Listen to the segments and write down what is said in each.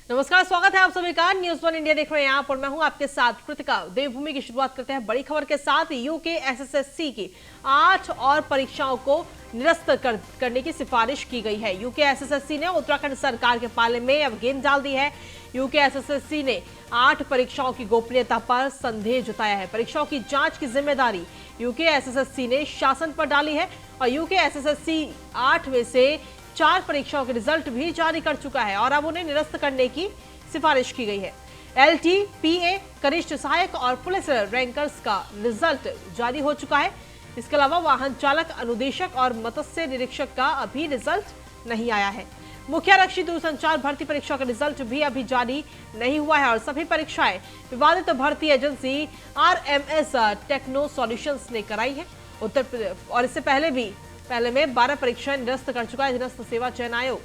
नमस्कार, स्वागत है आप सभी का न्यूज़ वन इंडिया देख रहे हैं आप और मैं हूं आपके साथ कृतिका। देवभूमि की शुरुआत करते हैं बड़ी खबर के साथ। यूके एसएससी की 8 और परीक्षाओं को निरस्त करने की सिफारिश की गई है। यूके एसएससी ने उत्तराखंड सरकार के पाले में अब गेंद डाल दी है। यूके एसएससी ने 8 परीक्षाओं की गोपनीयता पर संदेह जताया है। परीक्षाओं की जांच की जिम्मेदारी यूके एसएससी ने शासन पर डाली है और यूके एसएससी 8 में से 4 परीक्षाओं के रिजल्ट भी जारी कर चुका है और अब उन्हें निरस्त करने की सिफारिश की गई है। LTPA, कनिष्ठ सहायक और पुलिस रैंकर्स का रिजल्ट जारी हो चुका है। इसके अलावा वाहन चालक, अनुदेशक और मत्स्य निरीक्षक का अभी रिजल्ट नहीं आया है। मुख्य आरक्षी दूरसंचार भर्ती परीक्षा का रिजल्ट भी अभी जारी नहीं हुआ है और सभी परीक्षाएं विवादित भर्ती एजेंसी RMS टेक्नो सॉल्यूशंस ने कराई है। और इससे पहले में 12 परीक्षाएं निरस्त कर चुका है निरस्त सेवा चयन आयोग।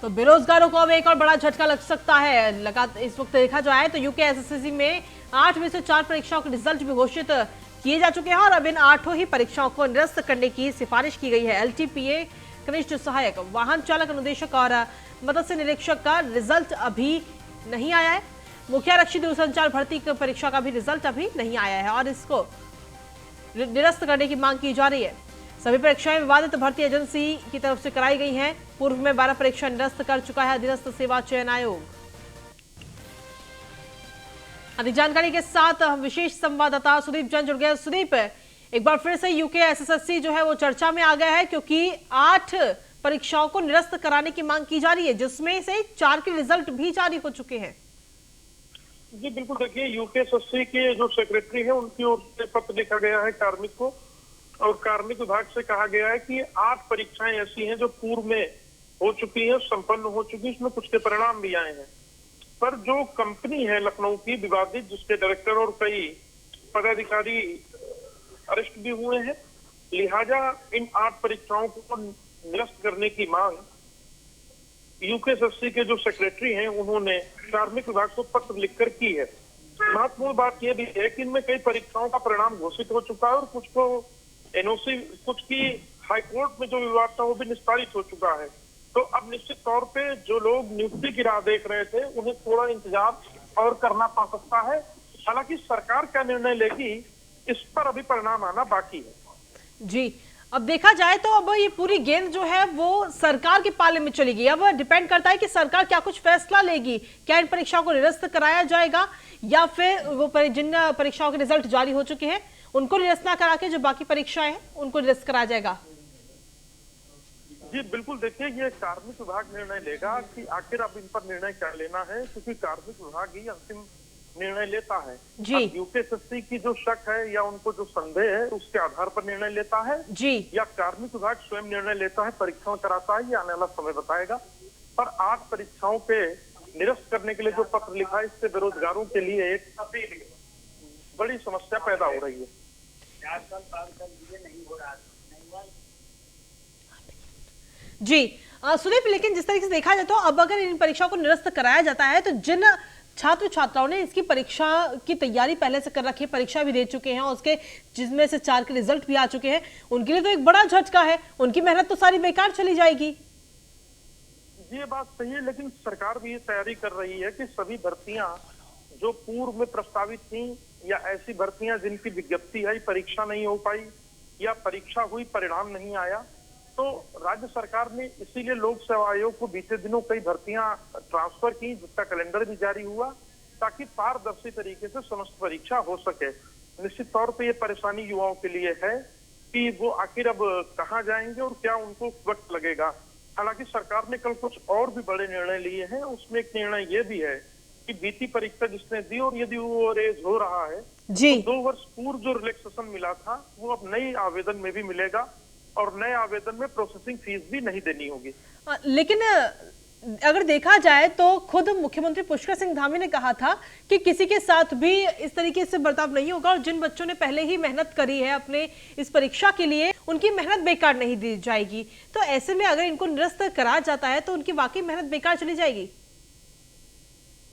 तो बेरोजगारों को अब एक और बड़ा झटका लग सकता है। इस वक्त देखा जाए तो यूके एसएससी में 8 में से 4 परीक्षाओं के रिजल्ट भी घोषित किए जा चुके हैं और अब इन 8 ही परीक्षाओं को निरस्त करने की सिफारिश की गई है। LTPA, कनिष्ठ सहायक, वाहन चालक, अनुदेशक और मत्स्य निरीक्षक का रिजल्ट अभी नहीं आया है। मुख्य आरक्षी दूरसंचार भर्ती परीक्षा का भी रिजल्ट अभी नहीं आया है और इसको निरस्त करने की मांग की जा रही है। सभी परीक्षाएं विवादित भर्ती एजेंसी की तरफ से कराई गई हैं। पूर्व में 12 परीक्षा निरस्त कर चुका है निरस्त सेवा चयन आयोग। अधिक जानकारी के साथ हम विशेष संवाददाता सुदीप जैन जुड़ गए। सुदीप, एक बार फिर से यूके एसएससी जो है वो चर्चा में आ गया है क्योंकि 8 परीक्षाओं को निरस्त कराने की मांग की जा रही है, जिसमें से 4 के रिजल्ट भी जारी हो चुके हैं। जी बिल्कुल, देखिए यूकेएसएससी के जो सेक्रेटरी हैं उनकी ओर से पत्र लिखा गया है कार्मिक को और कार्मिक विभाग से कहा गया है कि 8 परीक्षाएं ऐसी हैं जो पूर्व में हो चुकी हैं, संपन्न हो चुकी, इसमें कुछ के परिणाम भी आए हैं, पर जो कंपनी है लखनऊ की विवादित, जिसके डायरेक्टर और कई पदाधिकारी अरेस्ट भी हुए हैं, लिहाजा इन 8 परीक्षाओं को निरस्त करने की मांग यूकेएसएससी के जो सेक्रेटरी हैं उन्होंने कार्मिक विभाग को पत्र लिखकर की है। महत्वपूर्ण बात यह भी है कि इनमें कई परीक्षाओं का परिणाम घोषित हो चुका है और कुछ को एनओसी, कुछ की हाईकोर्ट में जो विवाद था वो भी निस्तारित हो चुका है। तो अब निश्चित तौर पे जो लोग नियुक्ति की राह देख रहे थे उन्हें थोड़ा इंतजार और करना पड़ सकता है। हालांकि सरकार क्या निर्णय लेगी इस पर अभी परिणाम आना बाकी है। जी, अब देखा जाए तो अब ये पूरी गेंद जो है वो सरकार के पाले में चली गई। अब डिपेंड करता है कि सरकार क्या कुछ फैसला लेगी। क्या इन परीक्षाओं को निरस्त कराया जाएगा या फिर वो जिन परीक्षाओं के रिजल्ट जारी हो चुके हैं उनको निरस्त ना करा के जो बाकी परीक्षाएं हैं उनको निरस्त कराया जाएगा। जी बिल्कुल, देखिए ये कार्मिक विभाग निर्णय लेगा कि आखिर अब इन पर निर्णय क्या लेना है, क्योंकि कार्मिक विभाग ही अंतिम निर्णय लेता है। जी, यूकेएसएससी की जो शक है या उनको जो संदेह है उसके आधार पर निर्णय लेता है जी, या कार्मिक विभाग स्वयं निर्णय लेता है, परीक्षण कराता है, ये आने वाला समय बताएगा। पर 8 परीक्षाओं के निरस्त करने के लिए जो पत्र लिखा है इससे बेरोजगारों के लिए एक बड़ी समस्या पैदा हो रही है। जी सुदीप, लेकिन जिस तरीके से देखा जाए तो अब अगर इन परीक्षाओं को निरस्त कराया जाता है तो जिन छात्र छात्राओं ने इसकी परीक्षा की तैयारी पहले से कर रखी है, परीक्षा भी दे चुके हैं, उसके जिसमें से 4 के रिजल्ट भी आ चुके हैं, उनके लिए तो एक बड़ा झटका है। उनकी मेहनत तो सारी बेकार चली जाएगी। ये बात सही है, लेकिन सरकार भी ये तैयारी कर रही है कि सभी भर्तियां जो पूर्व में प्रस्तावित थी या ऐसी भर्तियां जिनकी विज्ञप्ति आई, परीक्षा नहीं हो पाई या परीक्षा हुई परिणाम नहीं आया, तो राज्य सरकार ने इसीलिए लोक सेवा आयोग को बीते दिनों कई भर्तियां ट्रांसफर की, जिसका कैलेंडर भी जारी हुआ, ताकि पारदर्शी तरीके से समस्त परीक्षा हो सके। निश्चित तौर पे ये परेशानी युवाओं के लिए है कि वो आखिर अब कहाँ जाएंगे और क्या उनको वक्त लगेगा। हालांकि सरकार ने कल कुछ और भी बड़े निर्णय लिए हैं। उसमें एक निर्णय ये भी है कि बीती परीक्षा जिसने दी और यदि वो रेज हो रहा है जी, तो 2 वर्ष पूर्व जो रिलैक्सेशन मिला था वो अब नई आवेदन में भी मिलेगा और नए आवेदन में प्रोसेसिंग फीस भी नहीं देनी होगी। लेकिन अगर देखा जाए तो खुद मुख्यमंत्री पुष्कर सिंह धामी ने कहा था कि किसी के साथ भी इस तरीके से बर्ताव नहीं होगा और जिन बच्चों ने पहले ही मेहनत करी है अपने इस परीक्षा के लिए उनकी मेहनत बेकार नहीं दी जाएगी। तो ऐसे में अगर इनको निरस्त करा जाता है तो उनकी वाकई मेहनत बेकार चली जाएगी।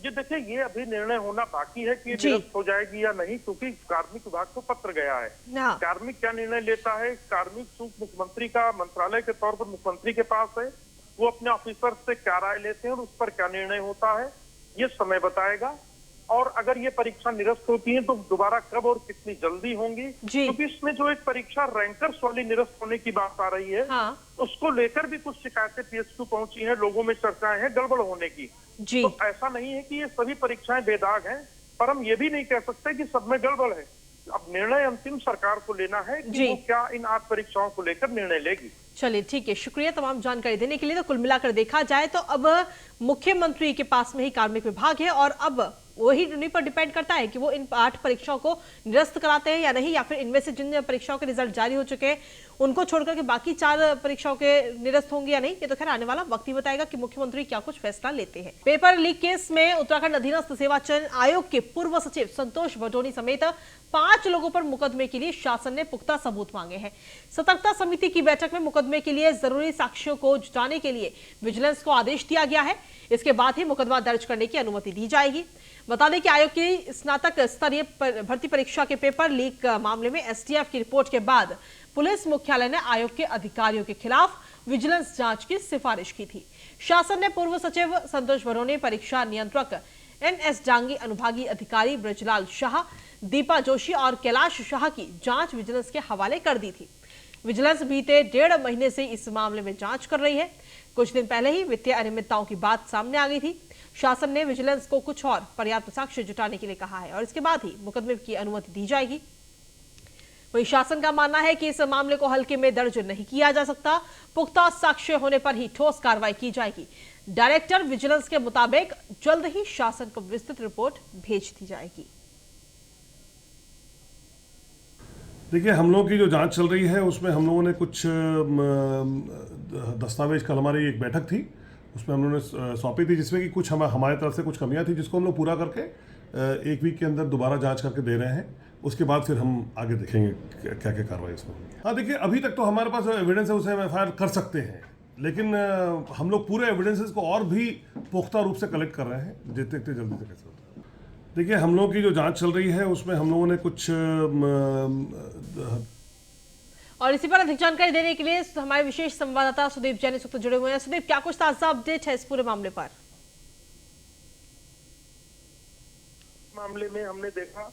ये देखिए, ये अभी निर्णय होना बाकी है कि ये जी। निरस्त हो जाएगी या नहीं, क्योंकि कार्मिक विभाग को पत्र गया है। हाँ। कार्मिक क्या निर्णय लेता है, कार्मिक चूंकि मुख्यमंत्री का मंत्रालय के तौर पर मुख्यमंत्री के पास है, वो अपने ऑफिसर से क्या राय लेते हैं और उस पर क्या निर्णय होता है, ये समय बताएगा। और अगर ये परीक्षा निरस्त होती है तो दोबारा कब और कितनी जल्दी होंगी, जी। क्योंकि इसमें जो एक परीक्षा रैंकर्स वाली निरस्त होने की बात आ रही है, हाँ। उसको लेकर भी कुछ शिकायतें पीएसक्यू पहुंची हैं, लोगों में चर्चाएं हैं गड़बड़ होने की। जी। तो ऐसा नहीं है कि ये सभी परीक्षाएं बेदाग हैं, पर हम ये भी नहीं कह सकते कि सब में गड़बड़ है। अब निर्णय अंतिम सरकार को लेना है कि जी। वो क्या इन 8 परीक्षाओं को लेकर निर्णय लेगी। चलिए ठीक है, शुक्रिया तमाम जानकारी देने के लिए। तो कुल मिलाकर देखा जाए तो अब मुख्यमंत्री के पास में ही कार्मिक विभाग है और अब वही उन्हीं पर डिपेंड करता है कि वो इन 8 परीक्षाओं को निरस्त कराते हैं या नहीं, या फिर इनमें से जिन परीक्षाओं के रिजल्ट जारी हो चुके हैं उनको छोड़कर के बाकी 4 परीक्षाओं के निरस्त होंगे या नहीं, ये तो खैर आने वाला वक्त ही बताएगा कि मुख्यमंत्री क्या कुछ फैसला लेते हैं। पेपर लीक केस में उत्तराखंड अधीनस्थ सेवा चयन आयोग के पूर्व सचिव संतोष भटोनी समेत 5 लोगों पर मुकदमे के लिए शासन ने पुख्ता सबूत मांगे हैं। सतर्कता समिति की बैठक में मुकदमे के लिए जरूरी साक्ष्यों को जुटाने के लिए विजिलेंस को आदेश दिया गया है। इसके बाद ही मुकदमा दर्ज करने की अनुमति दी जाएगी। बता दें कि आयोग की स्नातक स्तरीय भर्ती परीक्षा के पेपर लीक मामले में एसटीएफ की रिपोर्ट के बाद पुलिस मुख्यालय ने आयोग के अधिकारियों के खिलाफ विजिलेंस जांच की सिफारिश की थी। शासन ने पूर्व सचिव संतोष भटोनी, परीक्षा नियंत्रक एनएस डांगी, अनुभागीय अधिकारी ब्रजलाल शाह, दीपा जोशी और कैलाश शाह की जांच विजिलेंस के हवाले कर दी थी। विजिलेंस बीते 1.5 महीने से इस मामले में जांच कर रही है। कुछ दिन पहले ही वित्तीय अनियमितताओं की बात सामने आ गई थी। शासन ने विजिलेंस को कुछ और पर्याप्त साक्ष्य जुटाने के लिए कहा है और इसके बाद ही मुकदमे की अनुमति दी जाएगी। वहीं शासन का मानना है कि इस मामले को हल्के में दर्ज नहीं किया जा सकता, पुख्ता साक्ष्य होने पर ही ठोस कार्रवाई की जाएगी। डायरेक्टर विजिलेंस के मुताबिक जल्द ही शासन को विस्तृत रिपोर्ट भेज दी जाएगी। देखिए, हम लोगों की जो जांच चल रही है उसमें हम लोगों ने कुछ दस्तावेज, कल हमारी एक बैठक थी उसमें हम लोगों ने सौंपी थी, जिसमें कि कुछ हमारे तरफ से कुछ कमियां थी जिसको हम लोग पूरा करके 1 वीक के अंदर दोबारा जांच करके दे रहे हैं। उसके बाद फिर हम आगे देखेंगे क्या क्या कार्रवाई इसमें होगी। हाँ, देखिए, अभी तक तो हमारे पास एविडेंस है, उसे हम एफआईआर कर सकते हैं, लेकिन हम लोग पूरे एविडेंसेस को और भी पुख्ता रूप से कलेक्ट कर रहे हैं, जितने जल्दी से कैसे होता है। देखिए, हम लोगों की जो जांच चल रही है उसमें हम लोगों ने कुछ और इसी पर अधिक जानकारी देने के लिए हमारे विशेष संवाददाता सुदीप जैन इस वक्त जुड़े हुए हैं। सुदीप, क्या कुछ ताजा अपडेट है इस पूरे मामले पर? मामले में हमने देखा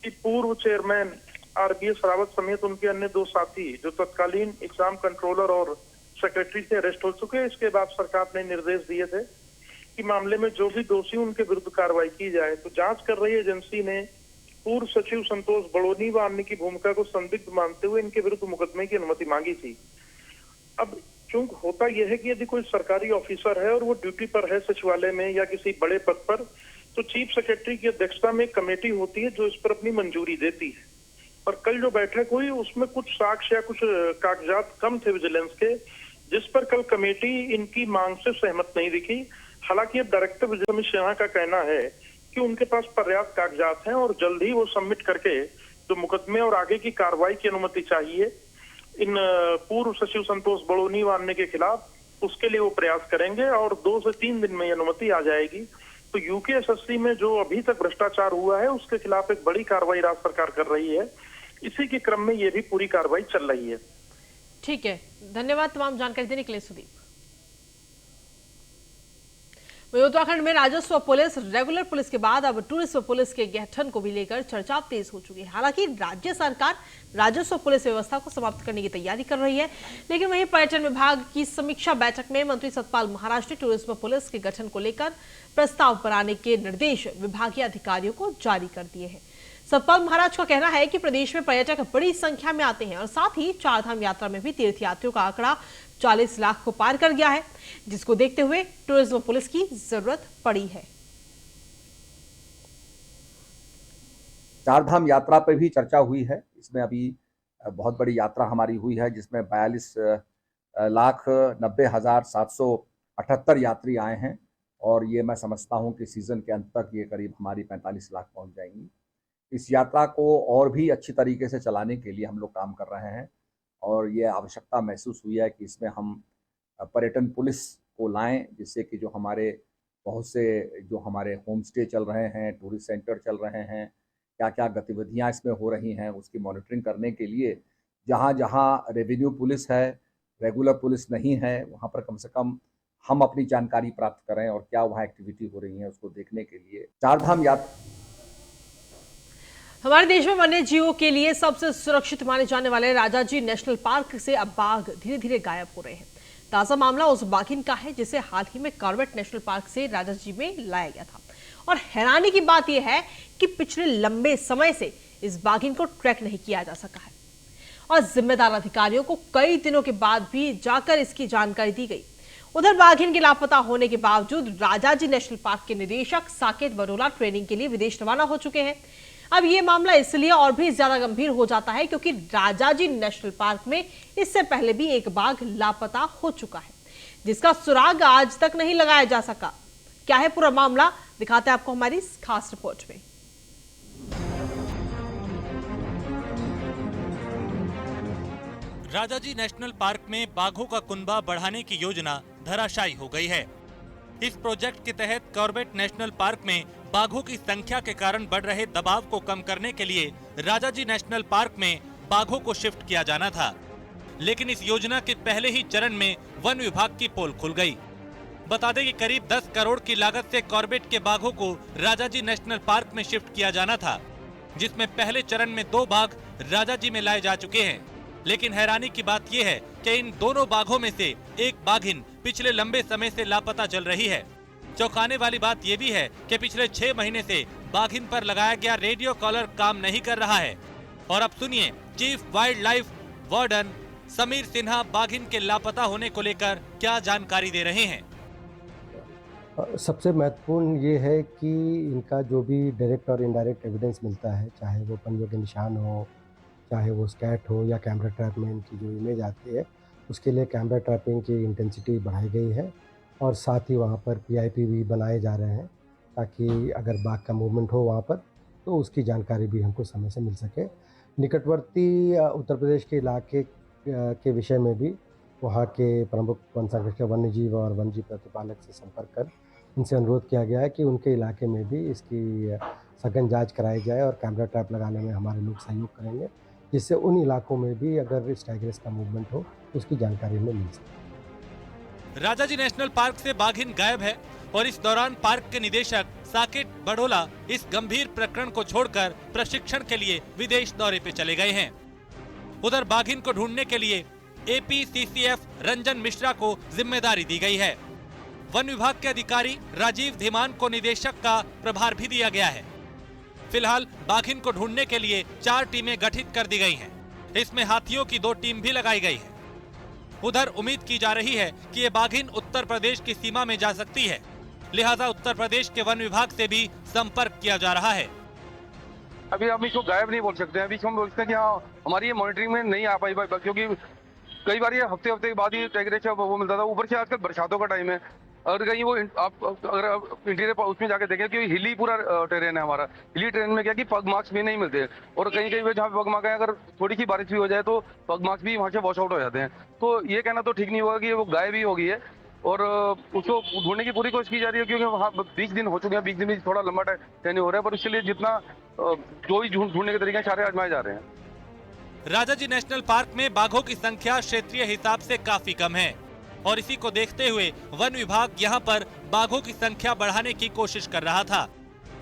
कि पूर्व चेयरमैन आरबीएस रावत समेत उनके अन्य 2 साथी जो तत्कालीन एग्जाम कंट्रोलर और सेक्रेटरी से अरेस्ट हो चुके हैं। इसके बाद सरकार ने निर्देश दिए थे कि मामले में जो भी दोषी उनके विरुद्ध कार्रवाई की जाए। तो जांच कर रही एजेंसी ने पूर्व सचिव संतोष बड़ोनी व अन्य की भूमिका को संदिग्ध मानते हुए इनके विरुद्ध मुकदमे की अनुमति मांगी थी। अब चूंकि होता यह है कि यदि कोई सरकारी ऑफिसर है और वो ड्यूटी पर है सचिवालय में या किसी बड़े पद पर, तो चीफ सेक्रेटरी की अध्यक्षता में एक कमेटी होती है जो इस पर अपनी मंजूरी देती है। पर कल जो बैठक हुई उसमें कुछ साक्ष्य या कुछ कागजात कम थे विजिलेंस के, जिस पर कल कमेटी इनकी मांग से सहमत नहीं दिखी। हालांकि अब डायरेक्टर विजिलेंस सिन्हा का कहना है कि उनके पास पर्याप्त कागजात हैं और जल्द ही वो सबमिट करके जो मुकदमे और आगे की कार्रवाई की अनुमति चाहिए इन पूर्व सचिव संतोष बड़ोनी व अन्य के खिलाफ, उसके लिए वो प्रयास करेंगे और 2 से 3 दिन में ये अनुमति आ जाएगी। तो यूकेएसएससी में जो अभी तक भ्रष्टाचार हुआ है उसके खिलाफ एक बड़ी कार्रवाई राज्य सरकार कर रही है। इसी के क्रम में ये भी पूरी कार्रवाई चल रही है। ठीक है, धन्यवाद तमाम जानकारी देने के लिए सुदीप। उत्तराखंड में राजस्व पुलिस, रेगुलर पुलिस के बाद अब टूरिस्ट पुलिस के गठन को भी लेकर चर्चा तेज हो चुकी है। हालांकि राज्य सरकार राजस्व पुलिस व्यवस्था को समाप्त करने की तैयारी कर रही है, लेकिन वहीं पर्यटन विभाग की समीक्षा बैठक में मंत्री सतपाल महाराज ने टूरिज्म पुलिस के गठन को लेकर प्रस्ताव बनाने के निर्देश विभागीय अधिकारियों को जारी कर दिए हैं। सतपाल महाराज का कहना है कि प्रदेश में पर्यटक बड़ी संख्या में आते हैं और साथ ही 4 धाम यात्रा में भी तीर्थयात्रियों का आंकड़ा 40 लाख को पार कर गया है, जिसको देखते हुए टूरिज्म पुलिस की जरूरत पड़ी है। 4 धाम यात्रा पर भी चर्चा हुई है। इसमें अभी बहुत बड़ी यात्रा हमारी हुई है जिसमें 42,90,778 यात्री आए हैं और ये मैं समझता हूं कि सीजन के अंत तक ये करीब हमारी 45 लाख पहुंच जाएंगी। इस यात्रा को और भी अच्छी तरीके से चलाने के लिए हम लोग काम कर रहे हैं और ये आवश्यकता महसूस हुई है कि इसमें हम पर्यटन पुलिस को लाएं, जिससे कि जो हमारे बहुत से जो हमारे होम स्टे चल रहे हैं, टूरिस्ट सेंटर चल रहे हैं, क्या क्या गतिविधियां इसमें हो रही हैं, उसकी मॉनिटरिंग करने के लिए जहां जहां रेवेन्यू पुलिस है, रेगुलर पुलिस नहीं है, वहां पर कम से कम हम अपनी जानकारी प्राप्त करें और क्या वहाँ एक्टिविटी हो रही है उसको देखने के लिए चारधाम यात्रा। हमारे देश में वन्य जीवों के लिए सबसे सुरक्षित माने जाने वाले राजाजी नेशनल पार्क से अब बाघ धीरे धीरे गायब हो रहे हैं। ताजा मामला उस बाघिन का है जिसे हाल ही में कॉर्बेट नेशनल पार्क से राजाजी में लाया गया था। और हैरानी की बात यह है कि पिछले लंबे समय से इस बाघिन को ट्रैक नहीं किया जा सका है और जिम्मेदार अधिकारियों को कई दिनों के बाद भी जाकर इसकी जानकारी दी गई। उधर बाघिन के लापता होने के बावजूद राजाजी नेशनल पार्क के निदेशक साकेत बरोला ट्रेनिंग के लिए विदेश रवाना हो चुके हैं। अब यह मामला इसलिए और भी ज्यादा गंभीर हो जाता है क्योंकि राजाजी नेशनल पार्क में इससे पहले भी एक बाघ लापता हो चुका है जिसका सुराग आज तक नहीं लगाया जा सका। क्या है पूरा मामला, दिखाते हैं आपको हमारी इस खास रिपोर्ट में। राजाजी नेशनल पार्क में बाघों का कुनबा बढ़ाने की योजना धराशायी हो गई है। इस प्रोजेक्ट के तहत कॉर्बेट नेशनल पार्क में बाघों की संख्या के कारण बढ़ रहे दबाव को कम करने के लिए राजाजी नेशनल पार्क में बाघों को शिफ्ट किया जाना था, लेकिन इस योजना के पहले ही चरण में वन विभाग की पोल खुल गई। बता दें कि करीब 10 करोड़ की लागत से कॉर्बेट के बाघों को राजाजी नेशनल पार्क में शिफ्ट किया जाना था, जिसमें पहले चरण में 2 बाघ राजाजी में लाए जा चुके हैं। लेकिन हैरानी की बात यह है कि इन दोनों बाघों में से एक बाघिन पिछले लंबे समय से लापता चल रही है। चौंकाने वाली बात यह भी है कि पिछले 6 महीने से बाघिन पर लगाया गया रेडियो कॉलर काम नहीं कर रहा है। और अब सुनिए chief wild life warden Sameer Sinha बाघिन के लापता होने को लेकर क्या जानकारी दे रहे हैं। सबसे महत्वपूर्ण ये है कि इनका जो भी डायरेक्ट और इनडायरेक्ट एविडेंस मिलता है, चाहे वो पंजों के निशान हो, चाहे वो स्कैट हो या कैमरा ट्रैप में इनकी जो इमेज आती है, उसके लिए कैमरा ट्रैपिंग की इंटेंसिटी बढ़ाई गई है और साथ ही वहाँ पर PIP भी बनाए जा रहे हैं ताकि अगर बाघ का मूवमेंट हो वहाँ पर तो उसकी जानकारी भी हमको समय से मिल सके। निकटवर्ती उत्तर प्रदेश के इलाके के विषय में भी वहाँ के प्रमुख वन संरक्षक वन्य जीव और वन जीव प्रतिपालक से संपर्क कर उनसे अनुरोध किया गया है कि उनके इलाके में भी इसकी सघन जांच कराई जाए और कैमरा ट्रैप लगाने में हमारे लोग सहयोग करेंगे, जिससे उन इलाकों में भी अगर इस टाइग्रेस का मूवमेंट हो तो उसकी जानकारी हमें मिल सके। राजाजी नेशनल पार्क से बाघिन गायब है और इस दौरान पार्क के निदेशक साकेत बरोला इस गंभीर प्रकरण को छोड़कर प्रशिक्षण के लिए विदेश दौरे पे चले गए हैं। उधर बाघिन को ढूंढने के लिए APCCF रंजन मिश्रा को जिम्मेदारी दी गई है। वन विभाग के अधिकारी राजीव धीमान को निदेशक का प्रभार भी दिया गया है। फिलहाल बाघिन को ढूंढने के लिए 4 टीमें गठित कर दी गई हैं। इसमें हाथियों की 2 टीम भी लगाई गई है। उधर उम्मीद की जा रही है कि ये बाघिन उत्तर प्रदेश की सीमा में जा सकती है, लिहाजा उत्तर प्रदेश के वन विभाग से भी संपर्क किया जा रहा है। अभी हम इसको गायब नहीं बोल सकते हैं। अभी हम बोल सकते हैं कि हाँ हमारी ये मॉनिटरिंग में नहीं आ पाई, क्योंकि कई बार ये हफ्ते के बाद ही टाइग्रेस वो मिलता था। ऊपर से आजकल बरसातों का टाइम है, अगर कहीं वो आप अगर इंटीरियर उसमें जाके देखें कि हिली पूरा टेरेन है हमारा। हिली टेरेन में क्या कि पग मार्क्स भी नहीं मिलते और कहीं कहीं जहाँ पे पग मार्क है अगर थोड़ी सी बारिश भी हो जाए तो पग मार्क्स भी वहाँ से वॉश आउट हो जाते हैं। तो ये कहना तो ठीक नहीं होगा कि वो गायब ही हो गई है और उसको ढूंढने की पूरी कोशिश की जा रही है, क्योंकि वहाँ 20 दिन हो चुके हैं। 20 दिन में थोड़ा लंबा टाइम हो रहा है, पर इसके लिए जितना जो भी ढूंढने के तरीके सारे आजमाए जा रहे हैं। राजाजी नेशनल पार्क में बाघों की संख्या क्षेत्रीय हिसाब से काफी कम है और इसी को देखते हुए वन विभाग यहाँ पर बाघों की संख्या बढ़ाने की कोशिश कर रहा था।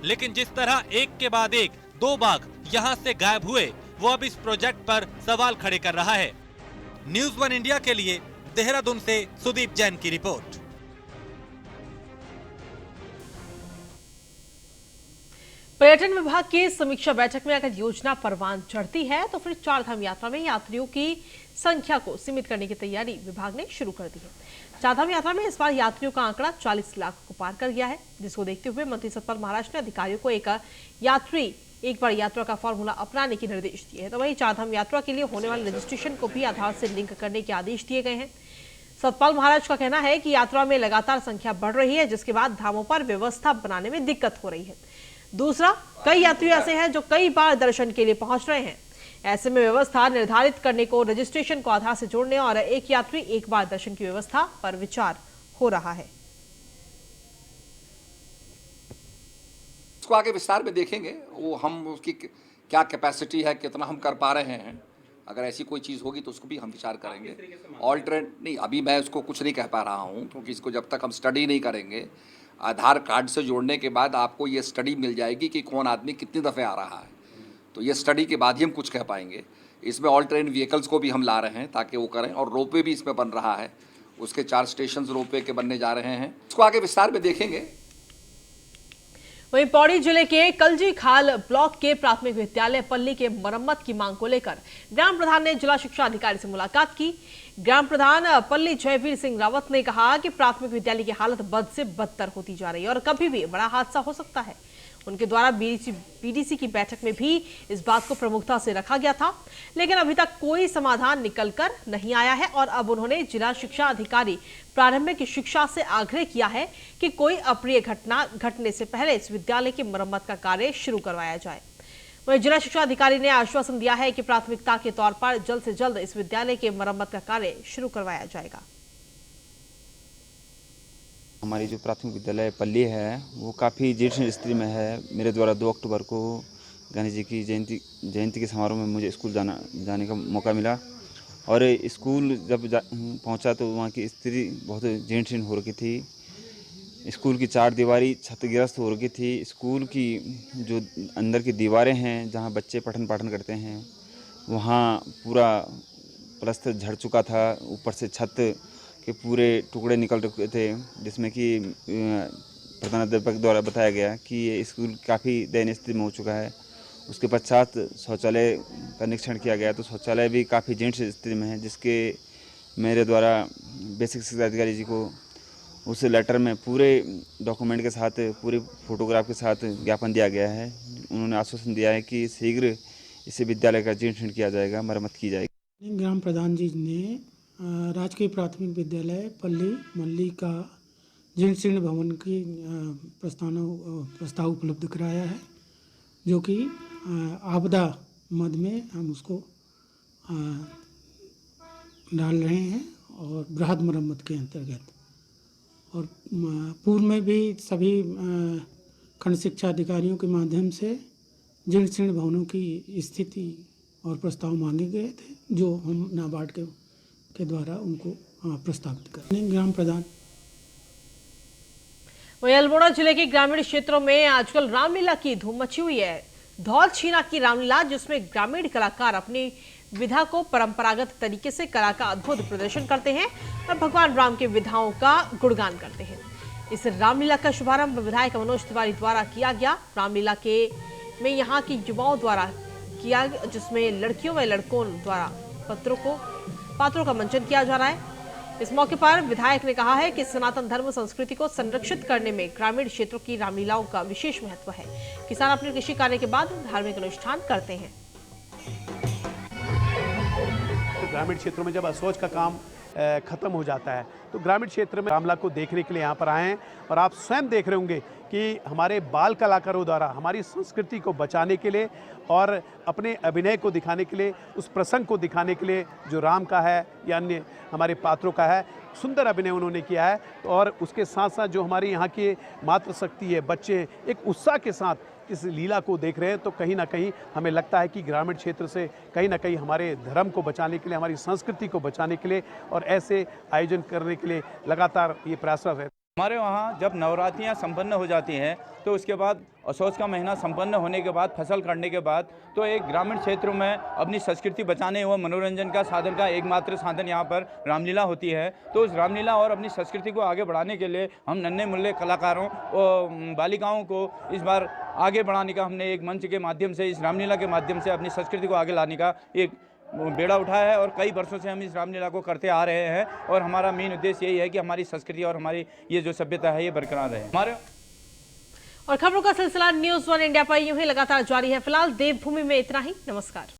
लेकिन जिस तरह एक के बाद एक 2 बाघ यहाँ से गायब हुए, वो अब इस प्रोजेक्ट पर सवाल खड़े कर रहा है। न्यूज़ 1 इंडिया के लिए देहरादून से सुदीप जैन की रिपोर्ट। पर्यटन विभाग की समीक्षा बैठक में अगर योजना परवान चढ़ती है तो फिर चारधाम यात्रा में यात्रियों की संख्या को सीमित करने की तैयारी विभाग ने शुरू कर दी है। चारधाम यात्रा में इस बार यात्रियों का आंकड़ा 40 लाख को पार कर गया है, जिसको देखते हुए मंत्री सतपाल महाराज ने अधिकारियों को एक बार यात्रा का फॉर्मूला अपनाने के निर्देश दिए हैं। तो वहीं चारधाम यात्रा के लिए होने वाले रजिस्ट्रेशन को भी आधार से लिंक करने के आदेश दिए गए हैं। सतपाल महाराज का कहना है कि यात्रा में लगातार संख्या बढ़ रही है, जिसके बाद धामों पर व्यवस्था बनाने में दिक्कत हो रही है। दूसरा, कई यात्री ऐसे हैं जो कई बार दर्शन के लिए पहुंच रहे हैं। ऐसे में व्यवस्था निर्धारित करने को रजिस्ट्रेशन को आधार से जोड़ने और एक यात्री एक बार दर्शन की व्यवस्था पर विचार हो रहा है। इसको आगे विस्तार में देखेंगे, वो हम उसकी क्या कैपेसिटी है, कितना हम कर पा रहे हैं। अगर ऐसी कोई चीज़ होगी तो उसको भी हम विचार करेंगे। ऑल्टरनेट नहीं, अभी मैं उसको कुछ नहीं कह पा रहा हूँ, क्योंकि इसको जब तक हम स्टडी नहीं करेंगे, आधार कार्ड से जोड़ने के बाद आपको ये स्टडी मिल जाएगी कि कौन आदमी कितनी दफ़े आ रहा है, तो ये स्टडी के बाद ही हम कुछ कह पाएंगे। इसमें ऑल्टरनेट व्हीकल्स को भी हम ला रहे हैं ताकि वो करें, और रोपवे भी इसमें बन रहा है, उसके 4 स्टेशन रोपवे के बनने जा रहे हैं। इसको आगे विस्तार में देखेंगे। वहीं पौड़ी जिले के कलजी खाल ब्लॉक के प्राथमिक विद्यालय पल्ली के मरम्मत की मांग को लेकर ग्राम प्रधान ने जिला शिक्षा अधिकारी से मुलाकात की। ग्राम प्रधान पल्ली जयवीर सिंह रावत ने कहा कि प्राथमिक विद्यालय की हालत बद से बदतर होती जा रही है और कभी भी बड़ा हादसा हो सकता है। उनके द्वारा बीडीसी की बैठक में भी इस बात को प्रमुखता से रखा गया था, लेकिन अभी तक कोई समाधान निकलकर नहीं आया है और अब उन्होंने जिला शिक्षा अधिकारी प्रारंभिक शिक्षा से आग्रह किया है कि कोई अप्रिय घटना घटने से पहले इस विद्यालय की मरम्मत का कार्य शुरू करवाया जाए। वहीं जिला शिक्षा अधिकारी ने आश्वासन दिया है कि प्राथमिकता के तौर पर जल्द से जल्द इस विद्यालय के मरम्मत का कार्य शुरू करवाया जाएगा। हमारी जो प्राथमिक विद्यालय पल्ली है वो काफ़ी जीर्ण स्थिति में है। मेरे द्वारा 2 अक्टूबर को गणेश जी की जयंती के समारोह में मुझे स्कूल जाने का मौका मिला और स्कूल जब पहुंचा तो वहाँ की स्थिति बहुत जीर्ण हो रखी थी। स्कूल की 4 दीवारी क्षतिग्रस्त हो रखी थी। स्कूल की जो अंदर की दीवारें हैं जहाँ बच्चे पठन पाठन करते हैं वहाँ पूरा प्लास्टर झड़ चुका था। ऊपर से छत के पूरे टुकड़े निकल रखे थे, जिसमें कि प्रधानाध्यापक द्वारा बताया गया कि ये स्कूल काफ़ी दयनीय स्थिति में हो चुका है। उसके पश्चात शौचालय का निरीक्षण किया गया तो शौचालय भी काफ़ी जीर्ण स्थिति में है, जिसके मेरे द्वारा बेसिक शिक्षा अधिकारी जी को उस लेटर में पूरे डॉक्यूमेंट के साथ, पूरे फोटोग्राफ के साथ ज्ञापन दिया गया है। उन्होंने आश्वासन दिया है कि शीघ्र इसे विद्यालय का जीर्ण किया जाएगा, मरम्मत की जाएगी। ग्राम प्रधान जी ने राजकीय प्राथमिक विद्यालय पल्ली मल्ली का जीर्ण भवन की प्रस्ताव उपलब्ध कराया है, जो कि आपदा मद में हम उसको डाल रहे हैं और बृहद मरम्मत के अंतर्गत। और पूर्व में भी सभी खंड शिक्षा अधिकारियों के माध्यम से जीर्ण भवनों की स्थिति और प्रस्ताव मांगे गए थे, जो हम नाबार्ड के द्वारा उनको प्रस्तावित करें। ग्राम प्रधान वहीं अल्मोड़ा जिले के ग्रामीण क्षेत्रों में आजकल रामलीला की धूम मची हुई है। धौल छीना की रामलीला, जिसमें ग्रामीण कलाकार अपनी विधा को परंपरागत तरीके से कला का अद्भुत प्रदर्शन करते हैं और भगवान राम के विधाओं का गुणगान करते हैं। इस रामलीला का शुभारंभ विधायक मनोज तिवारी द्वारा किया गया। रामलीला में यहाँ के युवाओं द्वारा किया, जिसमें लड़कियों व लड़कों द्वारा पात्रों का मंचन किया जा रहा है। इस मौके पर विधायक ने कहा है कि सनातन धर्म संस्कृति को संरक्षित करने में ग्रामीण क्षेत्रों की रामलीलाओं का विशेष महत्व है। किसान अपने कृषि कार्य के बाद धार्मिक अनुष्ठान करते हैं। ग्रामीण क्षेत्रों में जब असोच का काम खत्म हो जाता है तो ग्रामीण क्षेत्र में रामलीला को देखने के लिए यहाँ पर आए हैं और आप स्वयं देख रहे होंगे कि हमारे बाल कलाकारों द्वारा हमारी संस्कृति को बचाने के लिए और अपने अभिनय को दिखाने के लिए, उस प्रसंग को दिखाने के लिए जो राम का है या अन्य हमारे पात्रों का है, सुंदर अभिनय उन्होंने किया है। और उसके साथ साथ जो हमारे यहाँ की मातृशक्ति है, बच्चे एक उत्साह के साथ इस लीला को देख रहे हैं, तो कहीं ना कहीं हमें लगता है कि ग्रामीण क्षेत्र से कहीं ना कहीं हमारे धर्म को बचाने के लिए, हमारी संस्कृति को बचाने के लिए और ऐसे आयोजन करने के लिए लगातार ये प्रयासरत है। हमारे वहाँ जब नवरात्रियाँ संपन्न हो जाती हैं तो उसके बाद असोच का महीना संपन्न होने के बाद, फसल काटने के बाद, तो एक ग्रामीण क्षेत्रों में अपनी संस्कृति बचाने व मनोरंजन का साधन का एकमात्र साधन यहाँ पर रामलीला होती है। तो उस रामलीला और अपनी संस्कृति को आगे बढ़ाने के लिए हम नन्हे मुन्ने कलाकारों और बालिकाओं को इस बार आगे बढ़ाने का हमने एक मंच के माध्यम से, इस रामलीला के माध्यम से अपनी संस्कृति को आगे लाने का एक बेड़ा उठाया है। और कई वर्षों से हम इस रामलीला को करते आ रहे हैं और हमारा मेन उद्देश्य यही है कि हमारी संस्कृति और हमारी ये जो सभ्यता है ये बरकरार रहे हमारे। और खबरों का सिलसिला न्यूज़ 1 इंडिया पर यूं ही लगातार जारी है। फिलहाल देवभूमि में इतना ही। नमस्कार।